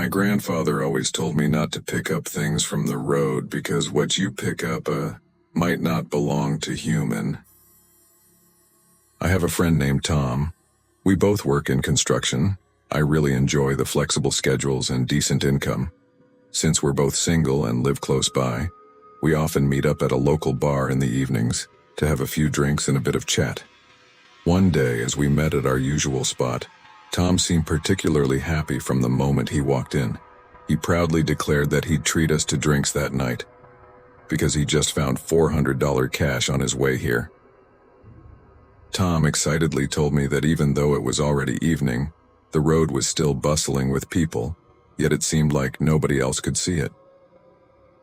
My grandfather always told me not to pick up things from the road because what you pick up, might not belong to human. I have a friend named Tom. We both work in construction. I really enjoy the flexible schedules and decent income. Since we're both single and live close by, we often meet up at a local bar in the evenings to have a few drinks and a bit of chat. One day, as we met at our usual spot, Tom seemed particularly happy from the moment he walked in. He proudly declared that he'd treat us to drinks that night, because he just found $400 cash on his way here. Tom excitedly told me that even though it was already evening, the road was still bustling with people, yet it seemed like nobody else could see it.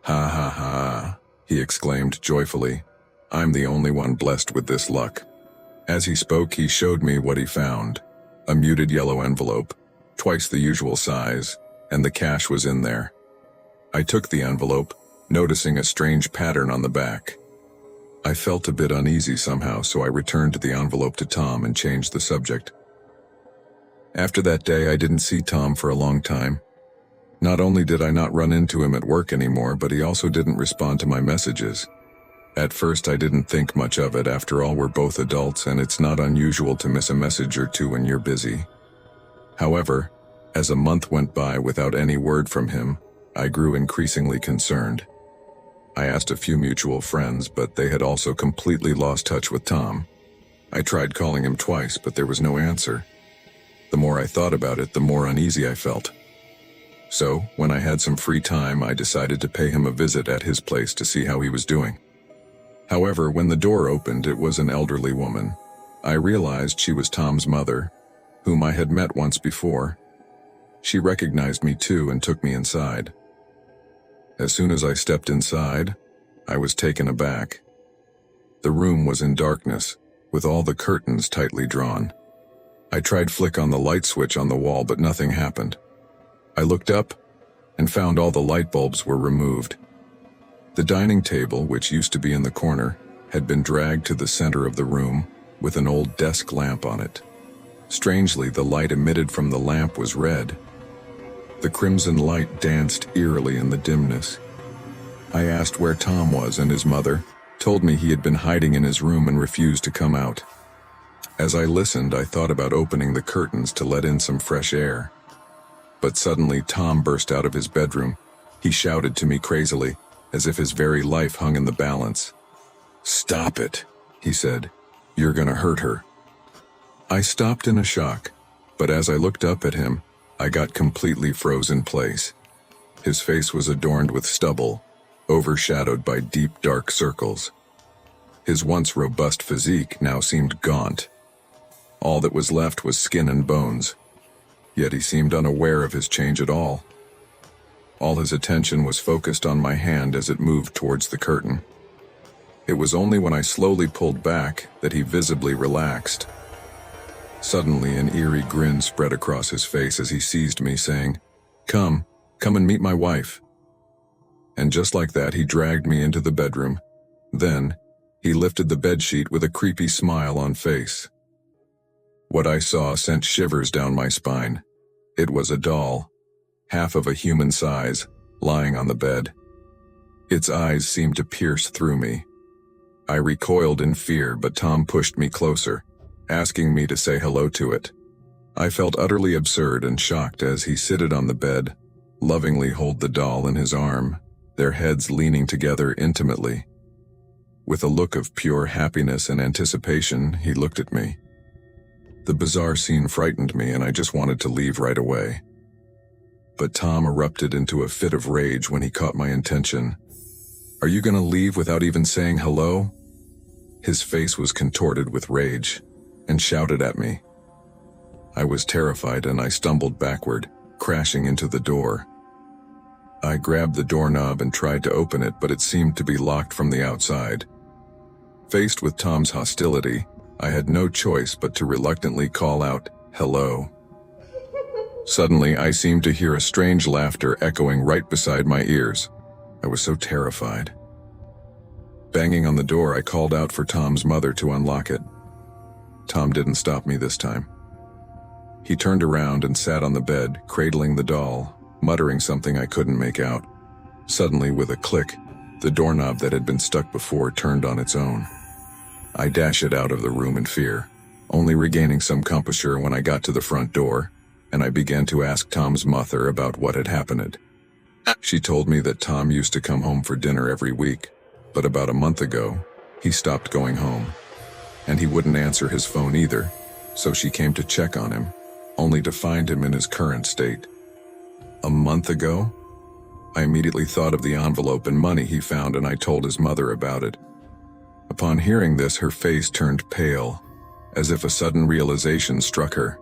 "Ha ha ha," he exclaimed joyfully. "I'm the only one blessed with this luck." As he spoke, he showed me what he found. A muted yellow envelope, twice the usual size, and the cash was in there. I took the envelope, noticing a strange pattern on the back. I felt a bit uneasy somehow, so I returned the envelope to Tom and changed the subject. After that day, I didn't see Tom for a long time. Not only did I not run into him at work anymore, but he also didn't respond to my messages. At first, I didn't think much of it. After all, we're both adults, and it's not unusual to miss a message or two when you're busy. However, as a month went by without any word from him, I grew increasingly concerned. I asked a few mutual friends, but they had also completely lost touch with Tom. I tried calling him twice, but there was no answer. The more I thought about it, the more uneasy I felt. So, when I had some free time, I decided to pay him a visit at his place to see how he was doing. However, when the door opened, it was an elderly woman. I realized she was Tom's mother, whom I had met once before. She recognized me too and took me inside. As soon as I stepped inside, I was taken aback. The room was in darkness, with all the curtains tightly drawn. I tried flick on the light switch on the wall, but nothing happened. I looked up and found all the light bulbs were removed. The dining table, which used to be in the corner, had been dragged to the center of the room with an old desk lamp on it. Strangely, the light emitted from the lamp was red. The crimson light danced eerily in the dimness. I asked where Tom was, and his mother told me he had been hiding in his room and refused to come out. As I listened, I thought about opening the curtains to let in some fresh air. But suddenly Tom burst out of his bedroom. He shouted to me crazily, as if his very life hung in the balance. "Stop it," he said. "You're gonna hurt her." I stopped in a shock, but as I looked up at him, I got completely frozen in place. His face was adorned with stubble, overshadowed by deep dark circles. His once robust physique now seemed gaunt. All that was left was skin and bones, yet he seemed unaware of his change at all. All his attention was focused on my hand as it moved towards the curtain. It was only when I slowly pulled back that he visibly relaxed. Suddenly, an eerie grin spread across his face as he seized me, saying, Come and meet my wife." And just like that, he dragged me into the bedroom. Then, he lifted the bedsheet with a creepy smile on face. What I saw sent shivers down my spine. It was a doll, half of a human size, lying on the bed. Its eyes seemed to pierce through me. I recoiled in fear, but Tom pushed me closer, asking me to say hello to it. I felt utterly absurd and shocked as he seated on the bed, lovingly hold the doll in his arm, their heads leaning together intimately. With a look of pure happiness and anticipation, he looked at me. The bizarre scene frightened me, and I just wanted to leave right away. But Tom erupted into a fit of rage when he caught my intention. "Are you gonna leave without even saying hello?" His face was contorted with rage, and shouted at me. I was terrified, and I stumbled backward, crashing into the door. I grabbed the doorknob and tried to open it, but it seemed to be locked from the outside. Faced with Tom's hostility, I had no choice but to reluctantly call out, "Hello." Suddenly, I seemed to hear a strange laughter echoing right beside my ears. I was so terrified. Banging on the door, I called out for Tom's mother to unlock it. Tom didn't stop me this time. He turned around and sat on the bed, cradling the doll, muttering something I couldn't make out. Suddenly, with a click, the doorknob that had been stuck before turned on its own. I dashed out of the room in fear, only regaining some composure when I got to the front door, and I began to ask Tom's mother about what had happened. She told me that Tom used to come home for dinner every week, but about a month ago, he stopped going home. And he wouldn't answer his phone either, so she came to check on him, only to find him in his current state. A month ago? I immediately thought of the envelope and money he found, and I told his mother about it. Upon hearing this, her face turned pale, as if a sudden realization struck her.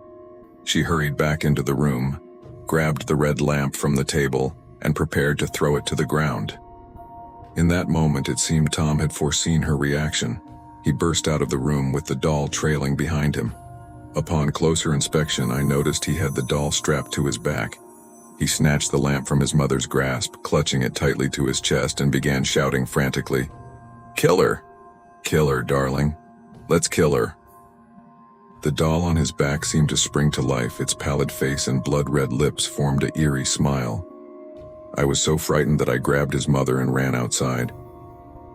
She hurried back into the room, grabbed the red lamp from the table, and prepared to throw it to the ground. In that moment, it seemed Tom had foreseen her reaction. He burst out of the room with the doll trailing behind him. Upon closer inspection, I noticed he had the doll strapped to his back. He snatched the lamp from his mother's grasp, clutching it tightly to his chest, and began shouting frantically, "Kill her! Kill her, darling. Let's kill her." The doll on his back seemed to spring to life. Its pallid face and blood-red lips formed an eerie smile. I was so frightened that I grabbed his mother and ran outside.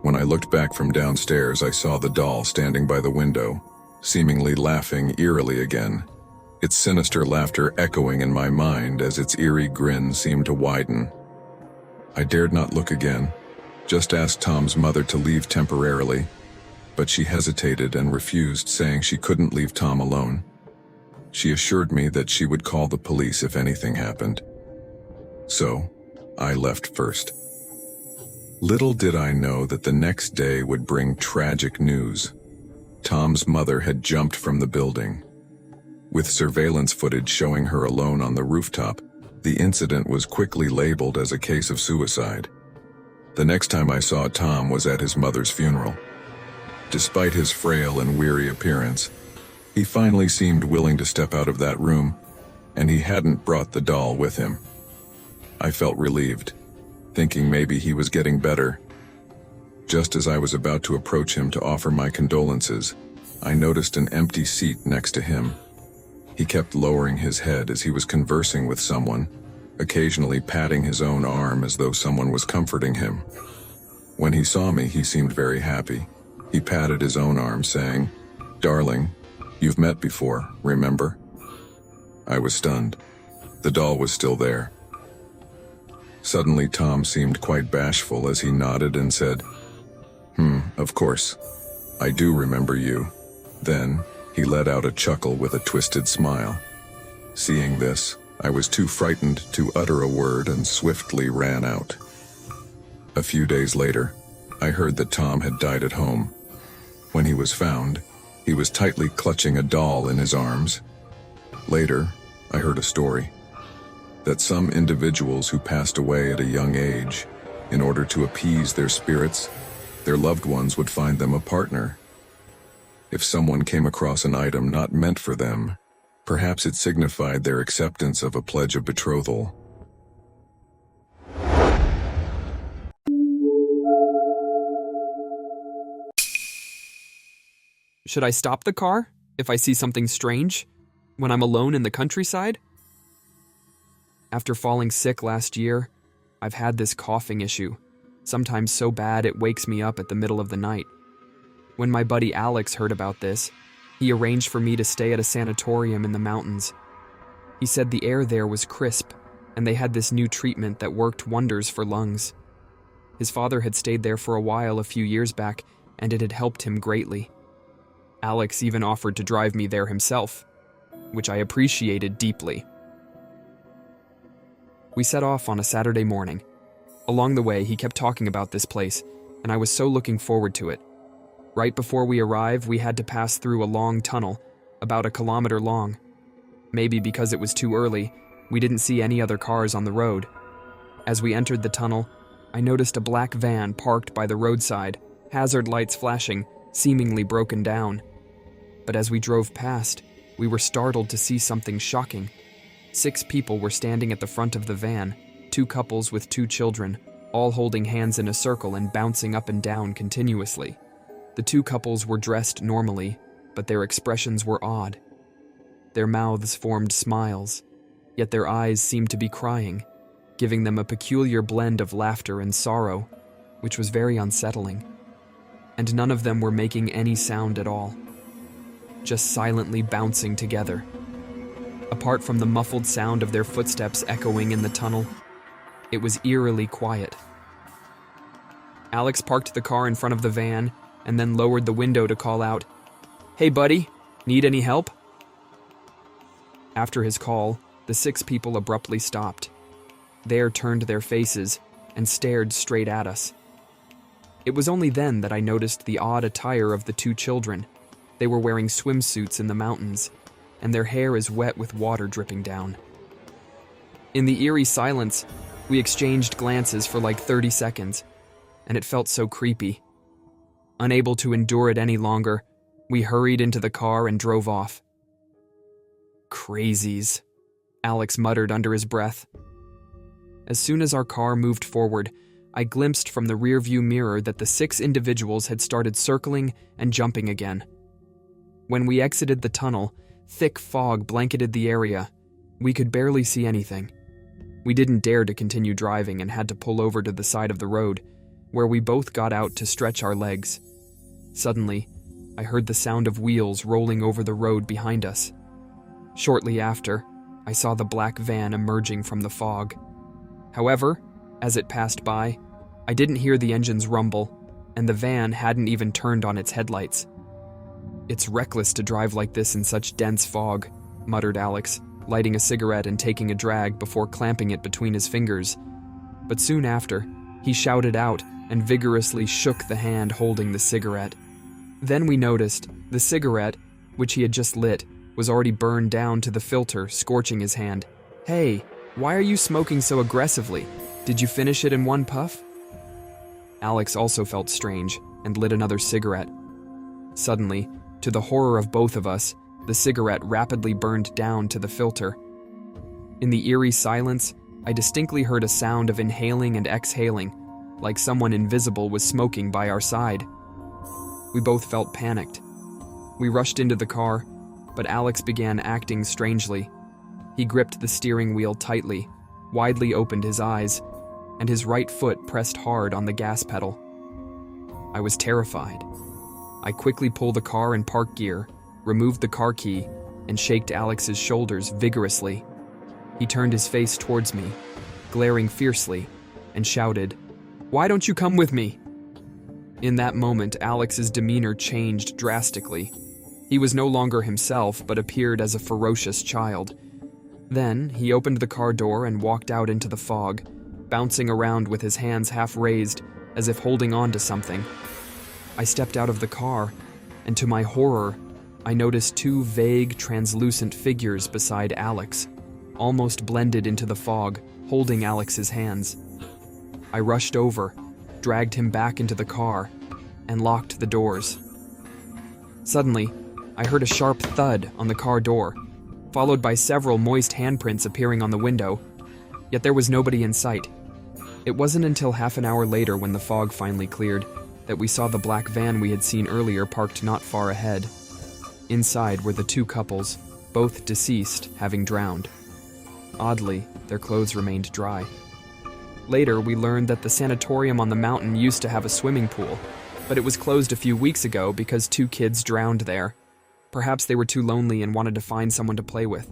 When I looked back from downstairs, I saw the doll standing by the window, seemingly laughing eerily again, its sinister laughter echoing in my mind as its eerie grin seemed to widen. I dared not look again, just asked Tom's mother to leave temporarily, but she hesitated and refused, saying she couldn't leave Tom alone. She assured me that she would call the police if anything happened. So, I left first. Little did I know that the next day would bring tragic news. Tom's mother had jumped from the building. With surveillance footage showing her alone on the rooftop, the incident was quickly labeled as a case of suicide. The next time I saw Tom was at his mother's funeral. Despite his frail and weary appearance, he finally seemed willing to step out of that room, and he hadn't brought the doll with him. I felt relieved, thinking maybe he was getting better. Just as I was about to approach him to offer my condolences, I noticed an empty seat next to him. He kept lowering his head as he was conversing with someone, occasionally patting his own arm as though someone was comforting him. When he saw me, he seemed very happy. He patted his own arm, saying, "Darling, you've met before, remember?" I was stunned. The doll was still there. Suddenly, Tom seemed quite bashful as he nodded and said, "Of course. I do remember you." Then, he let out a chuckle with a twisted smile. Seeing this, I was too frightened to utter a word and swiftly ran out. A few days later, I heard that Tom had died at home. When he was found, he was tightly clutching a doll in his arms. Later, I heard a story that some individuals who passed away at a young age, in order to appease their spirits, their loved ones would find them a partner. If someone came across an item not meant for them, perhaps it signified their acceptance of a pledge of betrothal. Should I stop the car if I see something strange when I'm alone in the countryside? After falling sick last year, I've had this coughing issue, sometimes so bad it wakes me up at the middle of the night. When my buddy Alex heard about this, he arranged for me to stay at a sanatorium in the mountains. He said the air there was crisp, and they had this new treatment that worked wonders for lungs. His father had stayed there for a while a few years back, and it had helped him greatly. Alex even offered to drive me there himself, which I appreciated deeply. We set off on a Saturday morning. Along the way, he kept talking about this place, and I was so looking forward to it. Right before we arrived, we had to pass through a long tunnel, about 1 kilometer long. Maybe because it was too early, we didn't see any other cars on the road. As we entered the tunnel, I noticed a black van parked by the roadside, hazard lights flashing, seemingly broken down. But as we drove past, we were startled to see something shocking. 6 people were standing at the front of the van, 2 couples with 2 children, all holding hands in a circle and bouncing up and down continuously. The 2 couples were dressed normally, but their expressions were odd. Their mouths formed smiles, yet their eyes seemed to be crying. giving them a peculiar blend of laughter and sorrow, which was very unsettling. And none of them were making any sound at all, just silently bouncing together. Apart from the muffled sound of their footsteps echoing in the tunnel, it was eerily quiet. Alex parked the car in front of the van and then lowered the window to call out, "Hey buddy, need any help?" After his call, the 6 people abruptly stopped. They turned their faces and stared straight at us. It was only then that I noticed the odd attire of the 2 children. They were wearing swimsuits in the mountains, and their hair is wet with water dripping down. In the eerie silence, we exchanged glances for like 30 seconds, and it felt so creepy. Unable to endure it any longer, we hurried into the car and drove off. "Crazies," Alex muttered under his breath. As soon as our car moved forward, I glimpsed from the rearview mirror that the 6 individuals had started circling and jumping again. When we exited the tunnel, thick fog blanketed the area. We could barely see anything. We didn't dare to continue driving and had to pull over to the side of the road, where we both got out to stretch our legs. Suddenly, I heard the sound of wheels rolling over the road behind us. Shortly after, I saw the black van emerging from the fog. However, as it passed by, I didn't hear the engines rumble, and the van hadn't even turned on its headlights. "It's reckless to drive like this in such dense fog," muttered Alex, lighting a cigarette and taking a drag before clamping it between his fingers. But soon after, he shouted out and vigorously shook the hand holding the cigarette. Then we noticed the cigarette, which he had just lit, was already burned down to the filter, scorching his hand. "Hey, why are you smoking so aggressively? Did you finish it in one puff?" Alex also felt strange and lit another cigarette. Suddenly, to the horror of both of us, the cigarette rapidly burned down to the filter. In the eerie silence, I distinctly heard a sound of inhaling and exhaling, like someone invisible was smoking by our side. We both felt panicked. We rushed into the car, but Alex began acting strangely. He gripped the steering wheel tightly, widely opened his eyes, and his right foot pressed hard on the gas pedal. I was terrified. I quickly pulled the car in park gear, removed the car key, and shaked Alex's shoulders vigorously. He turned his face towards me, glaring fiercely, and shouted, "Why don't you come with me?" In that moment, Alex's demeanor changed drastically. He was no longer himself, but appeared as a ferocious child. Then, he opened the car door and walked out into the fog, bouncing around with his hands half raised, as if holding on to something. I stepped out of the car, and to my horror, I noticed 2 vague, translucent figures beside Alex, almost blended into the fog, holding Alex's hands. I rushed over, dragged him back into the car, and locked the doors. Suddenly, I heard a sharp thud on the car door, followed by several moist handprints appearing on the window, yet there was nobody in sight. It wasn't until half an hour later, when the fog finally cleared, that we saw the black van we had seen earlier parked not far ahead. Inside were the 2 couples, both deceased, having drowned. Oddly, their clothes remained dry. Later, we learned that the sanatorium on the mountain used to have a swimming pool, but it was closed a few weeks ago because 2 kids drowned there. Perhaps they were too lonely and wanted to find someone to play with.